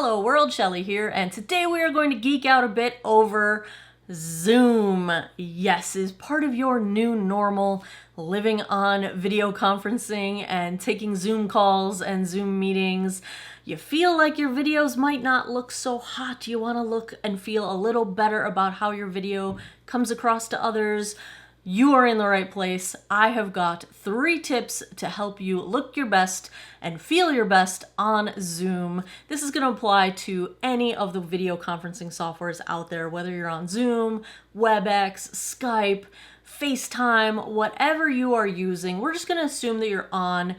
Hello world, Shelly here, and today we are going to geek out a bit over Zoom. Yes, is part of your new normal, living on video conferencing and taking Zoom calls and Zoom meetings. You feel like your videos might not look so hot. You want to look and feel a little better about how your video comes across to others. You are in the right place. I have got 3 tips to help you look your best and feel your best on Zoom. This is going to apply to any of the video conferencing softwares out there, whether you're on Zoom, WebEx, Skype, FaceTime, whatever you are using. We're just going to assume that you're on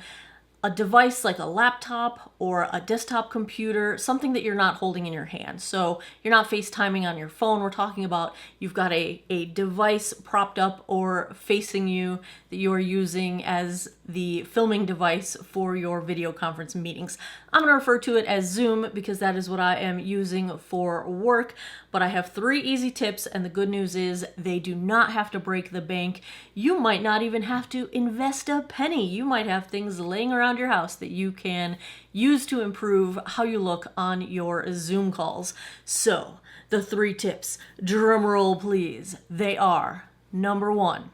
a device like a laptop or a desktop computer, something that you're not holding in your hand. So you're not FaceTiming on your phone. We're talking about you've got a device propped up or facing you that you are using as the filming device for your video conference meetings. I'm going to refer to it as Zoom because that is what I am using for work. But I have 3 easy tips, and the good news is they do not have to break the bank. You might not even have to invest a penny. You might have things laying around your house that you can use to improve how you look on your Zoom calls. So, the 3 tips, drum roll please, they are: number 1,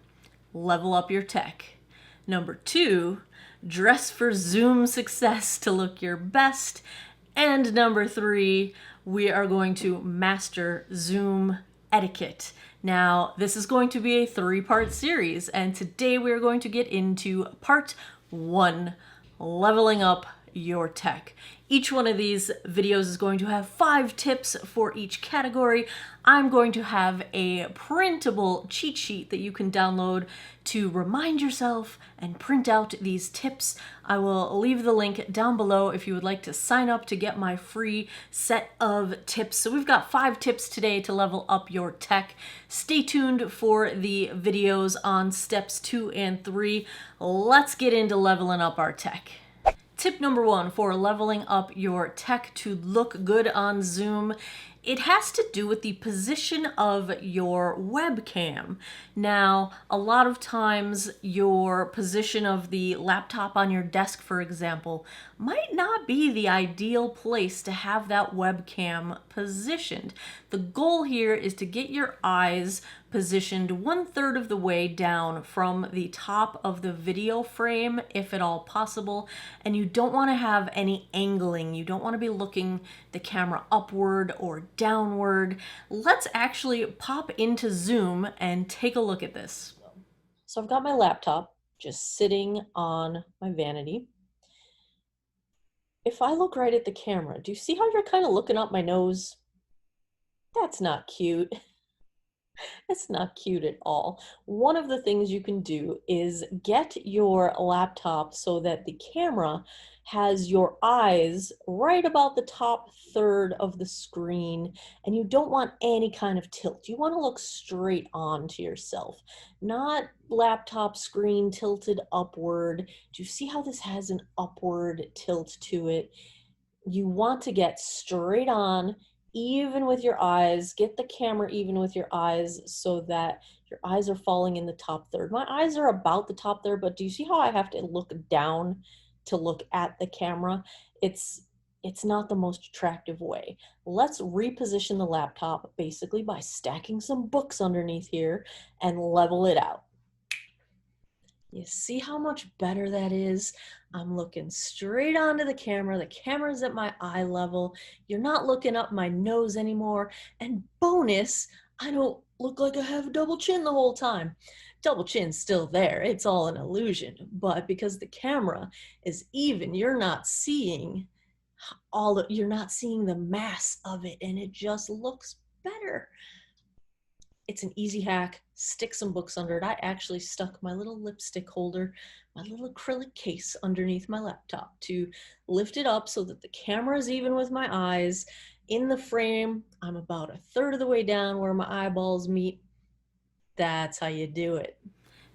level up your tech. Number 2, dress for Zoom success to look your best. And number 3, we are going to master Zoom etiquette. Now, this is going to be a 3-part series, and today we are going to get into part 1, leveling up your tech. Each one of these videos is going to have 5 tips for each category. I'm going to have a printable cheat sheet that you can download to remind yourself and print out these tips. I will leave the link down below if you would like to sign up to get my free set of tips. So we've got 5 tips today to level up your tech. Stay tuned for the videos on steps 2 and 3. Let's get into leveling up our tech. Tip number 1 for leveling up your tech to look good on Zoom, it has to do with the position of your webcam. Now, a lot of times your position of the laptop on your desk, for example, might not be the ideal place to have that webcam positioned. The goal here is to get your eyes positioned 1/3 of the way down from the top of the video frame, if at all possible, and you don't want to have any angling. You don't want to be looking the camera upward or downward. Let's actually pop into Zoom and take a look at this. So I've got my laptop just sitting on my vanity. If I look right at the camera, do you see how you're kind of looking up my nose? That's not cute. It's not cute at all. One of the things you can do is get your laptop so that the camera has your eyes right about the top third of the screen, and you don't want any kind of tilt. You want to look straight on to yourself, not laptop screen tilted upward. Do you see how this has an upward tilt to it? You want to get straight on, even with your eyes. Get the camera even with your eyes so that your eyes are falling in the top third. My eyes are about the top third, but do you see how I have to look down to look at the camera? It's not the most attractive way. Let's reposition the laptop basically by stacking some books underneath here and level it out. You see how much better that is? I'm looking straight onto the camera. The camera's at my eye level. You're not looking up my nose anymore. And bonus, I don't look like I have a double chin the whole time. Double chin's still there. It's all an illusion. But because the camera is even, you're not seeing the mass of it, and it just looks better. It's an easy hack. Stick some books under it. I actually stuck my little lipstick holder, my little acrylic case underneath my laptop to lift it up so that the camera is even with my eyes. In the frame, I'm about 1/3 of the way down where my eyeballs meet. That's how you do it.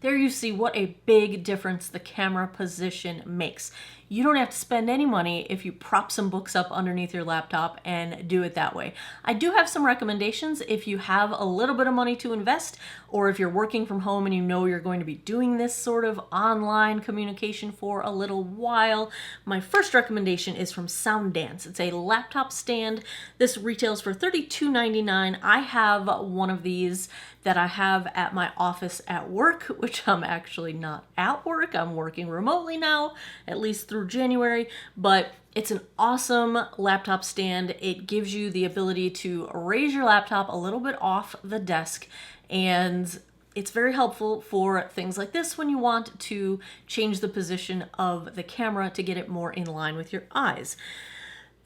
There you see what a big difference the camera position makes. You don't have to spend any money if you prop some books up underneath your laptop and do it that way. I do have some recommendations if you have a little bit of money to invest, or if you're working from home and you know you're going to be doing this sort of online communication for a little while. My first recommendation is from Sounddance. It's a laptop stand. This retails for $32.99. I have one of these that I have at my office at work, which I'm actually not at work. I'm working remotely now, at least through January, but it's an awesome laptop stand. It gives you the ability to raise your laptop a little bit off the desk, and it's very helpful for things like this when you want to change the position of the camera to get it more in line with your eyes.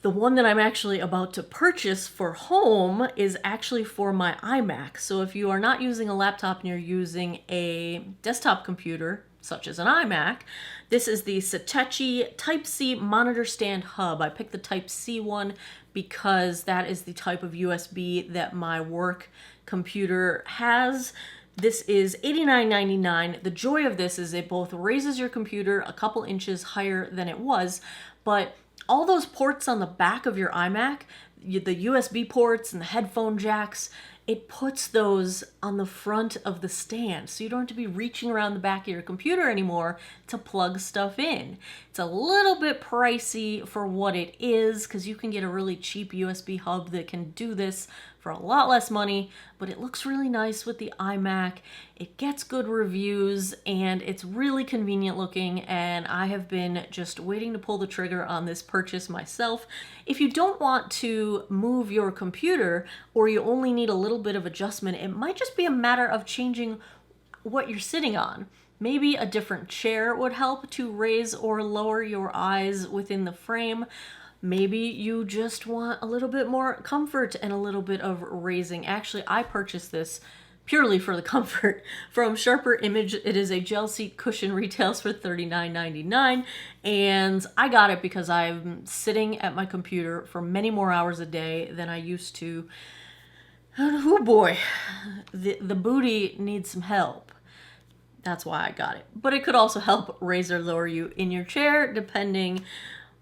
The one that I'm actually about to purchase for home is actually for my iMac. So if you are not using a laptop and you're using a desktop computer, such as an iMac, this is the Satechi Type-C monitor stand hub. I picked the Type-C one because that is the type of USB that my work computer has. This is $89.99. The joy of this is it both raises your computer a couple inches higher than it was, but all those ports on the back of your iMac, the USB ports and the headphone jacks, it puts those on the front of the stand. So you don't have to be reaching around the back of your computer anymore to plug stuff in. It's a little bit pricey for what it is because you can get a really cheap USB hub that can do this for a lot less money, but it looks really nice with the iMac. It gets good reviews and it's really convenient looking, and I have been just waiting to pull the trigger on this purchase myself. If you don't want to move your computer or you only need a little bit of adjustment, it might just be a matter of changing what you're sitting on. Maybe a different chair would help to raise or lower your eyes within the frame. Maybe you just want a little bit more comfort and a little bit of raising. Actually, I purchased this purely for the comfort from Sharper Image. It is a gel seat cushion, retails for $39.99, and I got it because I'm sitting at my computer for many more hours a day than I used to. Oh boy, the booty needs some help. That's why I got it. But it could also help raise or lower you in your chair, depending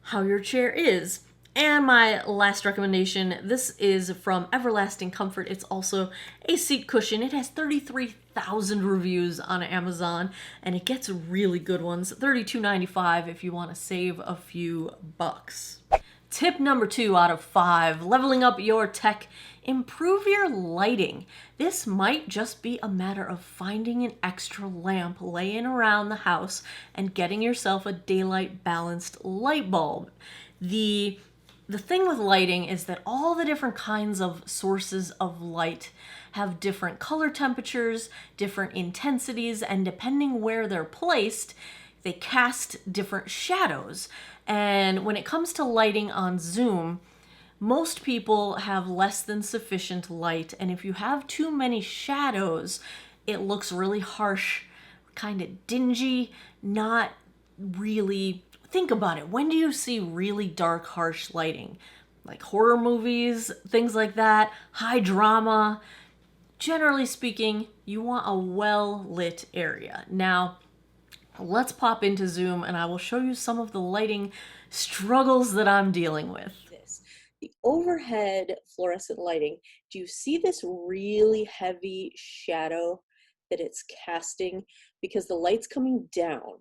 how your chair is. And my last recommendation, this is from Everlasting Comfort. It's also a seat cushion. It has 33,000 reviews on Amazon, and it gets really good ones. $32.95 if you want to save a few bucks. Tip number 2 out of 5, leveling up your tech. Improve your lighting. This might just be a matter of finding an extra lamp laying around the house and getting yourself a daylight balanced light bulb. The thing with lighting is that all the different kinds of sources of light have different color temperatures, different intensities, and depending where they're placed, they cast different shadows. And when it comes to lighting on Zoom, most people have less than sufficient light, and if you have too many shadows, it looks really harsh, kind of dingy, not really. Think about it. When do you see really dark, harsh lighting? Like horror movies, things like that, high drama. Generally speaking, you want a well-lit area. Now, let's pop into Zoom and I will show you some of the lighting struggles that I'm dealing with. The overhead fluorescent lighting, do you see this really heavy shadow that it's casting? Because the light's coming down,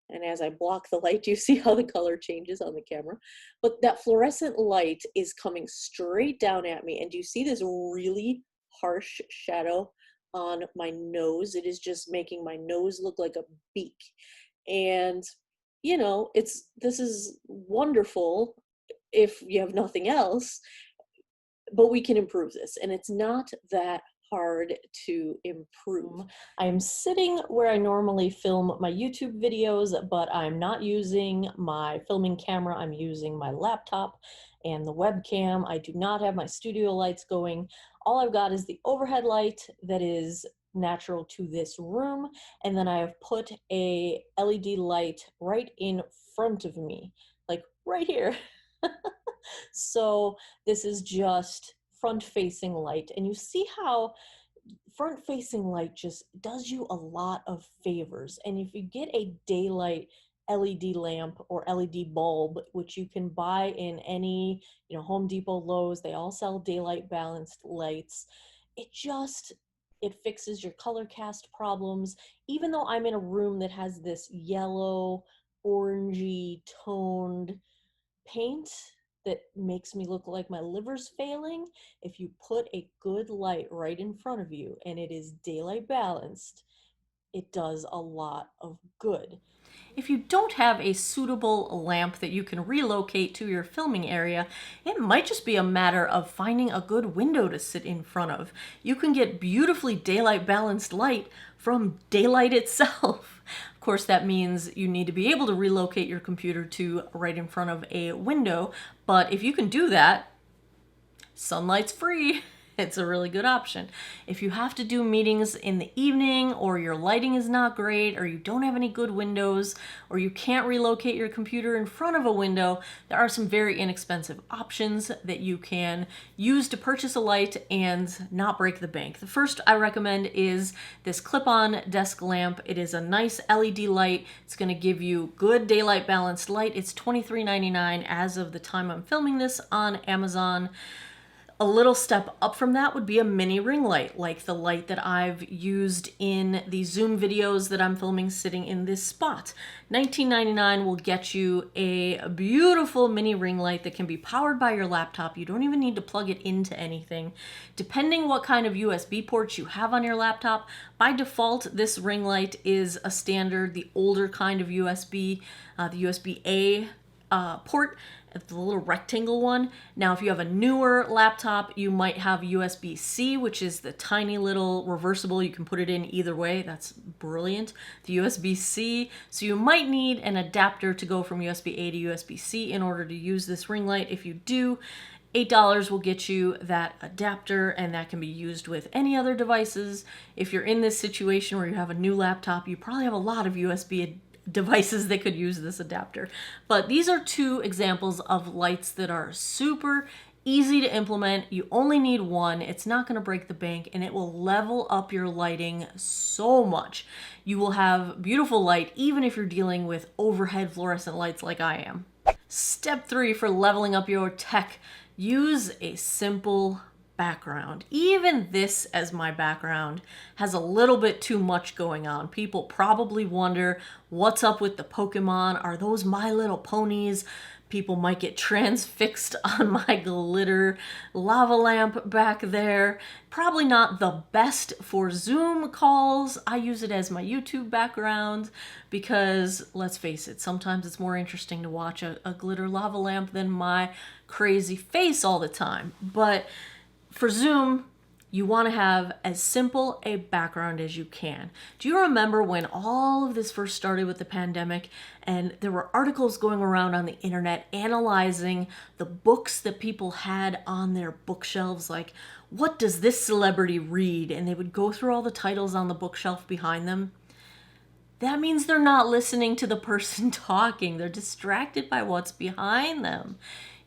and as I block the light, do you see how the color changes on the camera? But that fluorescent light is coming straight down at me, and do you see this really harsh shadow on my nose? It is just making my nose look like a beak. And you know, this is wonderful if you have nothing else, but we can improve this, and it's not that hard to improve. I'm sitting where I normally film my YouTube videos, but I'm not using my filming camera. I'm using my laptop and the webcam. I do not have my studio lights going. All I've got is the overhead light that is natural to this room, and then I have put a LED light right in front of me, like right here. So this is just front-facing light, and you see how front-facing light just does you a lot of favors. And if you get a daylight LED lamp or LED bulb, which you can buy in any, Home Depot, Lowe's, they all sell daylight balanced lights. It just, it fixes your color cast problems. Even though I'm in a room that has this yellow, orangey toned paint that makes me look like my liver's failing, if you put a good light right in front of you and it is daylight balanced, it does a lot of good. If you don't have a suitable lamp that you can relocate to your filming area, it might just be a matter of finding a good window to sit in front of. You can get beautifully daylight balanced light from daylight itself. Of course, that means you need to be able to relocate your computer to right in front of a window, but if you can do that, sunlight's free. It's a really good option. If you have to do meetings in the evening, or your lighting is not great, or you don't have any good windows, or you can't relocate your computer in front of a window, there are some very inexpensive options that you can use to purchase a light and not break the bank. The first I recommend is this clip-on desk lamp. It is a nice LED light. It's going to give you good daylight balanced light. It's $23.99 as of the time I'm filming this on Amazon. A little step up from that would be a mini ring light, like the light that I've used in the Zoom videos that I'm filming sitting in this spot. $19.99 will get you a beautiful mini ring light that can be powered by your laptop. You don't even need to plug it into anything. Depending what kind of USB ports you have on your laptop, by default, this ring light is a standard, the older kind of USB, the USB-A port, the little rectangle one. Now, if you have a newer laptop, you might have USB-C, which is the tiny little reversible. You can put it in either way. That's brilliant. The USB-C. So you might need an adapter to go from USB-A to USB-C in order to use this ring light. If you do, $8 will get you that adapter, and that can be used with any other devices. If you're in this situation where you have a new laptop, you probably have a lot of USB devices that could use this adapter. But these are two examples of lights that are super easy to implement. You only need one. It's not going to break the bank, and it will level up your lighting so much. You will have beautiful light even if you're dealing with overhead fluorescent lights like I am. Step 3 for leveling up your tech: use a simple background. Even this as my background has a little bit too much going on. People probably wonder, what's up with the Pokemon? Are those My Little Ponies? People might get transfixed on my glitter lava lamp back there. Probably not the best for Zoom calls. I use it as my YouTube background because, let's face it, sometimes it's more interesting to watch a glitter lava lamp than my crazy face all the time. But for Zoom, you want to have as simple a background as you can. Do you remember when all of this first started with the pandemic, and there were articles going around on the internet analyzing the books that people had on their bookshelves, like, what does this celebrity read? And they would go through all the titles on the bookshelf behind them. That means they're not listening to the person talking. They're distracted by what's behind them.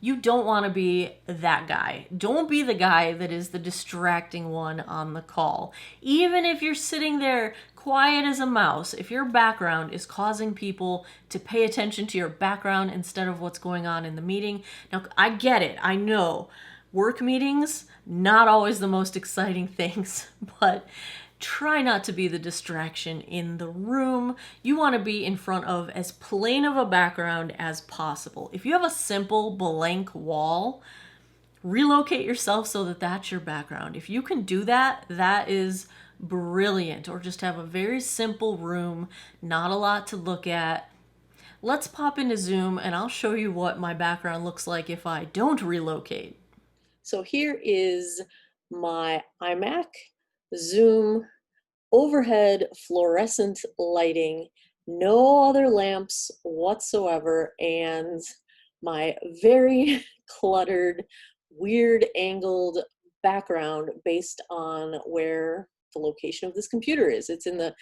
You don't want to be that guy. Don't be the guy that is the distracting one on the call. Even if you're sitting there quiet as a mouse, if your background is causing people to pay attention to your background instead of what's going on in the meeting. Now, I get it. I know work meetings, not always the most exciting things, but try not to be the distraction in the room. You want to be in front of as plain of a background as possible. If you have a simple blank wall, relocate yourself so that that's your background. If you can do that, that is brilliant. Or just have a very simple room, not a lot to look at. Let's pop into Zoom and I'll show you what my background looks like if I don't relocate. So here is my iMac, Zoom, overhead fluorescent lighting, no other lamps whatsoever, and my very cluttered, weird angled background based on where the location of this computer is. It's in the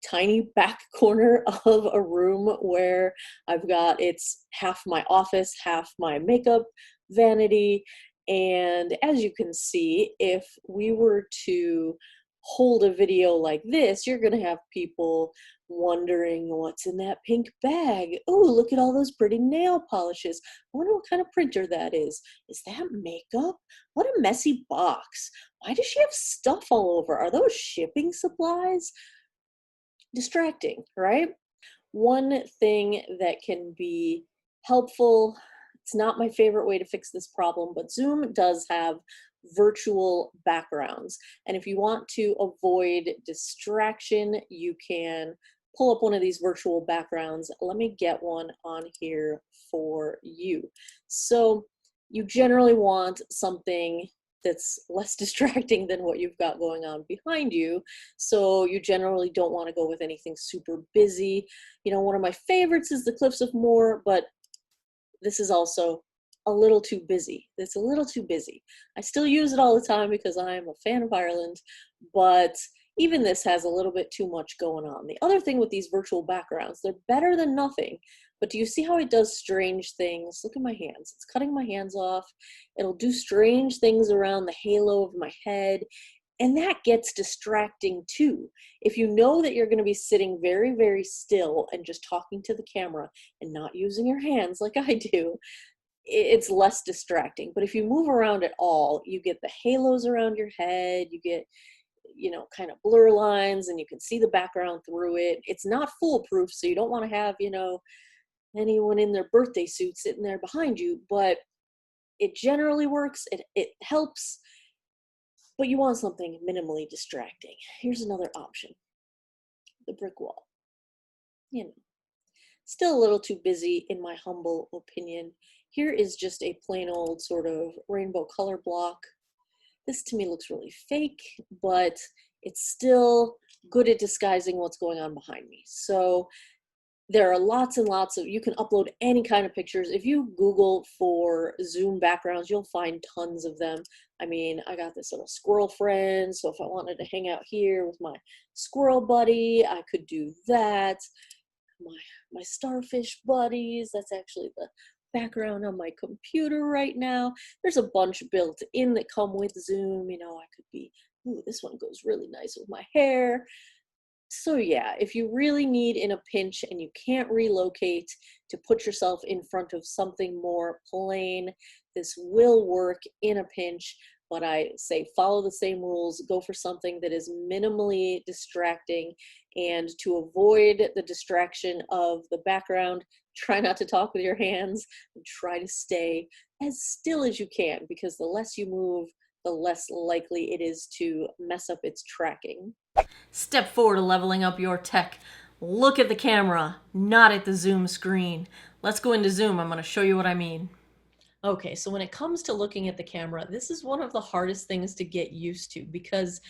tiny back corner of a room where I've got, it's half my office, half my makeup vanity. And as you can see, if we were to hold a video like this, you're going to have people wondering what's in that pink bag. Oh, look at all those pretty nail polishes. I wonder what kind of printer that is. Is that makeup? What a messy box. Why does she have stuff all over? Are those shipping supplies? Distracting, right? One thing that can be helpful, it's not my favorite way to fix this problem, but Zoom does have virtual backgrounds. And if you want to avoid distraction, you can pull up one of these virtual backgrounds. Let me get one on here for you. So you generally want something that's less distracting than what you've got going on behind you. So you generally don't want to go with anything super busy. You know, one of my favorites is the Cliffs of Moher, but this is also a little too busy. It's a little too busy. I still use it all the time because I am a fan of Ireland, but even this has a little bit too much going on. The other thing with these virtual backgrounds, they're better than nothing, but do you see how it does strange things? Look at my hands. It's cutting my hands off. It'll do strange things around the halo of my head. And that gets distracting too. If you know that you're going to be sitting very, very still and just talking to the camera and not using your hands like I do, it's less distracting. But if you move around at all, you get the halos around your head, you get, you know, kind of blur lines, and you can see the background through it. It's not foolproof, so you don't want to have, you know, anyone in their birthday suit sitting there behind you, but it generally works. It helps, but you want something minimally distracting. Here's another option, the brick wall. You know, still a little too busy in my humble opinion. Here is just a plain old sort of rainbow color block. This to me looks really fake, but it's still good at disguising what's going on behind me. So there are lots and lots of, you can upload any kind of pictures. If you Google for Zoom backgrounds, you'll find tons of them. I mean, I got this little squirrel friend, so if I wanted to hang out here with my squirrel buddy, I could do that. My starfish buddies, that's actually the background on my computer right now. There's a bunch built in that come with Zoom. You know, I could be, ooh, this one goes really nice with my hair. So yeah, if you really need in a pinch and you can't relocate to put yourself in front of something more plain, this will work in a pinch. But I say follow the same rules, go for something that is minimally distracting, and to avoid the distraction of the background, try not to talk with your hands and try to stay as still as you can, because the less you move, the less likely it is to mess up its tracking. Step 4 to leveling up your tech. Look at the camera, not at the Zoom screen. Let's go into Zoom. I'm going to show you what I mean. Okay, so when it comes to looking at the camera, this is one of the hardest things to get used to, because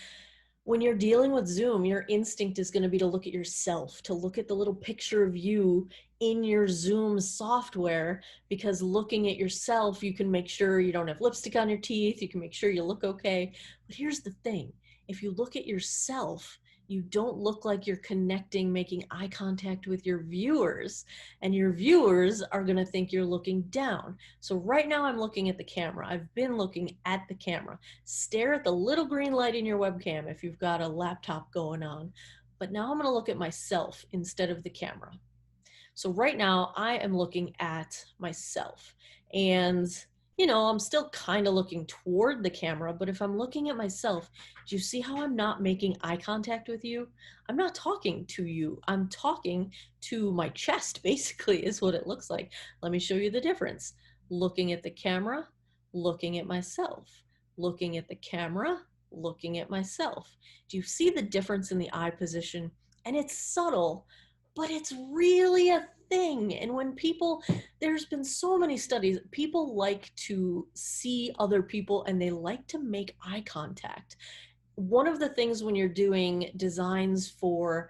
when you're dealing with Zoom, your instinct is going to be to look at yourself, to look at the little picture of you in your Zoom software, because looking at yourself, you can make sure you don't have lipstick on your teeth, you can make sure you look okay. But here's the thing, if you look at yourself, you don't look like you're connecting, making eye contact with your viewers, and your viewers are going to think you're looking down. So right now I'm looking at the camera. I've been looking at the camera. Stare at the little green light in your webcam if you've got a laptop going on. But now I'm going to look at myself instead of the camera. So right now I am looking at myself, and you know, I'm still kind of looking toward the camera, but if I'm looking at myself, do you see how I'm not making eye contact with you? I'm not talking to you. I'm talking to my chest, basically, is what it looks like. Let me show you the difference. Looking at the camera, looking at myself. Looking at the camera, looking at myself. Do you see the difference in the eye position? And it's subtle, but it's really a thing. And when people, there's been so many studies, people like to see other people and they like to make eye contact. One of the things when you're doing designs for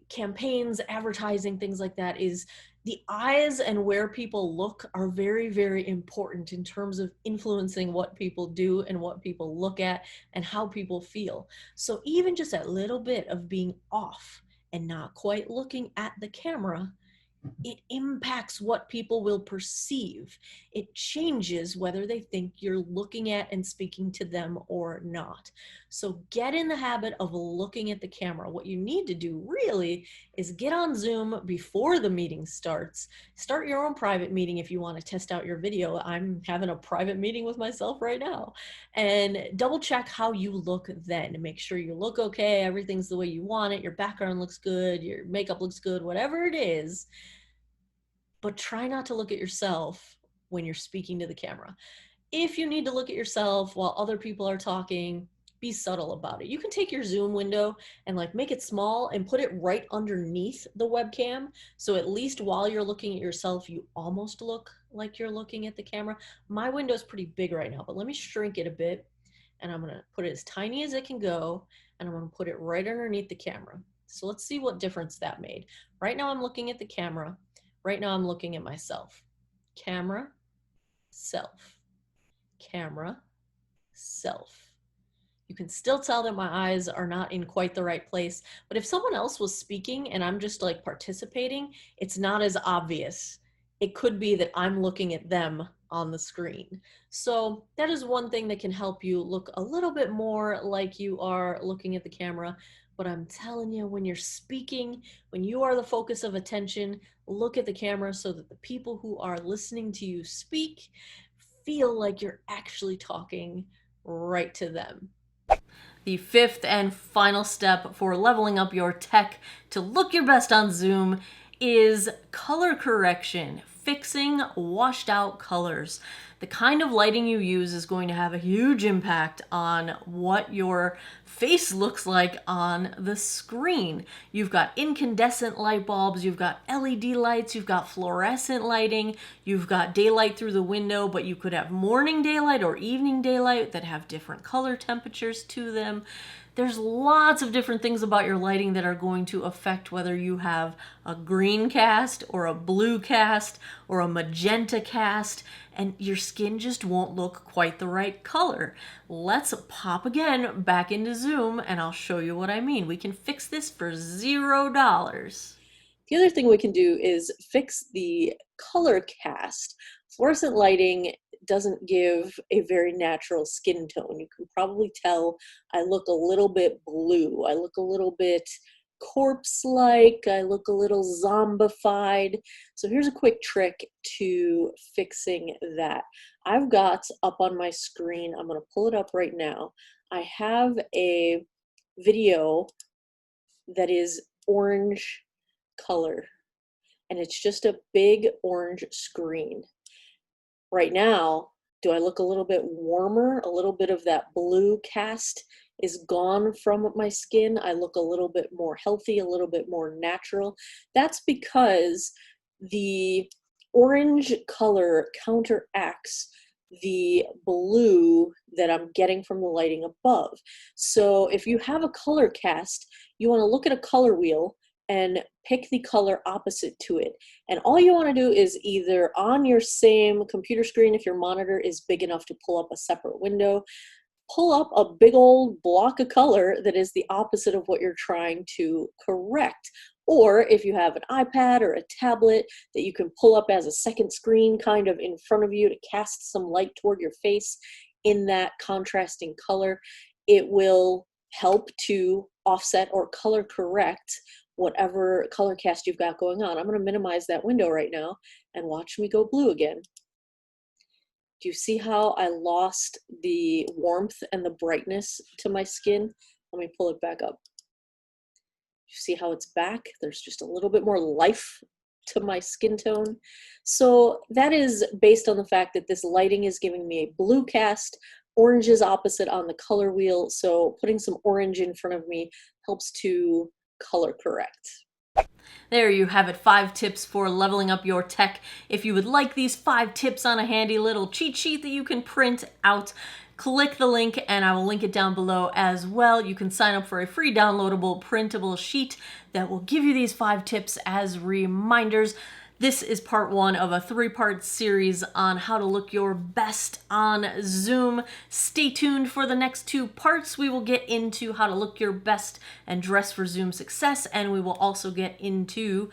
campaigns, advertising, things like that, is the eyes and where people look are very, very important in terms of influencing what people do and what people look at and how people feel. So even just that little bit of being off and not quite looking at the camera it impacts what people will perceive. It changes whether they think you're looking at and speaking to them or not. So get in the habit of looking at the camera. What you need to do really is get on Zoom before the meeting starts. Start your own private meeting if you want to test out your video. I'm having a private meeting with myself right now. And double check how you look then. Make sure you look okay, everything's the way you want it, your background looks good, your makeup looks good, whatever it is. But try not to look at yourself when you're speaking to the camera. If you need to look at yourself while other people are talking, be subtle about it. You can take your Zoom window and like make it small and put it right underneath the webcam. So at least while you're looking at yourself, you almost look like you're looking at the camera. My window is pretty big right now, but let me shrink it a bit. And I'm gonna put it as tiny as it can go. And I'm gonna put it right underneath the camera. So let's see what difference that made. Right now I'm looking at the camera. Right now I'm looking at myself. Camera, self. Camera, self. You can still tell that my eyes are not in quite the right place, but if someone else was speaking and I'm just like participating, it's not as obvious. It could be that I'm looking at them on the screen. So that is one thing that can help you look a little bit more like you are looking at the camera. But I'm telling you, when you're speaking, when you are the focus of attention, look at the camera so that the people who are listening to you speak feel like you're actually talking right to them. The fifth and final step for leveling up your tech to look your best on Zoom is color correction, fixing washed out colors. The kind of lighting you use is going to have a huge impact on what your face looks like on the screen. You've got incandescent light bulbs, you've got LED lights, you've got fluorescent lighting, you've got daylight through the window, but you could have morning daylight or evening daylight that have different color temperatures to them. There's lots of different things about your lighting that are going to affect whether you have a green cast or a blue cast or a magenta cast, and your skin just won't look quite the right color. Let's pop again back into Zoom and I'll show you what I mean. We can fix this for $0. The other thing we can do is fix the color cast. Fluorescent lighting doesn't give a very natural skin tone. You can probably tell I look a little bit blue. I look a little bit corpse-like. I look a little zombified. So here's a quick trick to fixing that. I've got up on my screen, I'm going to pull it up right now. I have a video that is orange color, and it's just a big orange screen. Right now, do I look a little bit warmer? A little bit of that blue cast is gone from my skin. I look a little bit more healthy, a little bit more natural. That's because the orange color counteracts the blue that I'm getting from the lighting above. So if you have a color cast, you want to look at a color wheel and pick the color opposite to it. And all you want to do is either on your same computer screen, if your monitor is big enough to pull up a separate window, pull up a big old block of color that is the opposite of what you're trying to correct. Or if you have an iPad or a tablet that you can pull up as a second screen kind of in front of you to cast some light toward your face in that contrasting color, it will help to offset or color correct whatever color cast you've got going on. I'm going to minimize that window right now and watch me go blue again. Do you see how I lost the warmth and the brightness to my skin? Let me pull it back up. You see how it's back? There's just a little bit more life to my skin tone. So that is based on the fact that this lighting is giving me a blue cast. Orange is opposite on the color wheel, so putting some orange in front of me helps to color correct. There you have it, 5 tips for leveling up your tech. If you would like these 5 tips on a handy little cheat sheet that you can print out, click the link and I will link it down below as well. You can sign up for a free downloadable printable sheet that will give you these 5 tips as reminders. This is part 1 of a 3-part series on how to look your best on Zoom. Stay tuned for the next 2 parts. We will get into how to look your best and dress for Zoom success, and we will also get into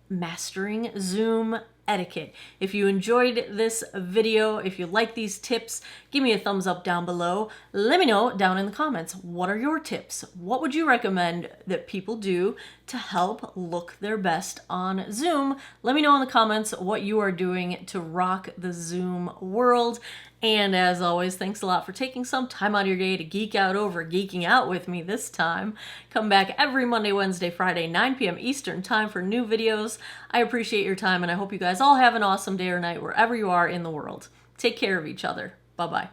mastering Zoom etiquette. If you enjoyed this video, if you like these tips, give me a thumbs up down below. Let me know down in the comments, what are your tips? What would you recommend that people do to help look their best on Zoom? Let me know in the comments what you are doing to rock the Zoom world. And as always, thanks a lot for taking some time out of your day to geek out over geeking out with me this time. Come back every Monday, Wednesday, Friday, 9 p.m. Eastern time for new videos. I appreciate your time, and I hope you guys all have an awesome day or night wherever you are in the world. Take care of each other. Bye-bye.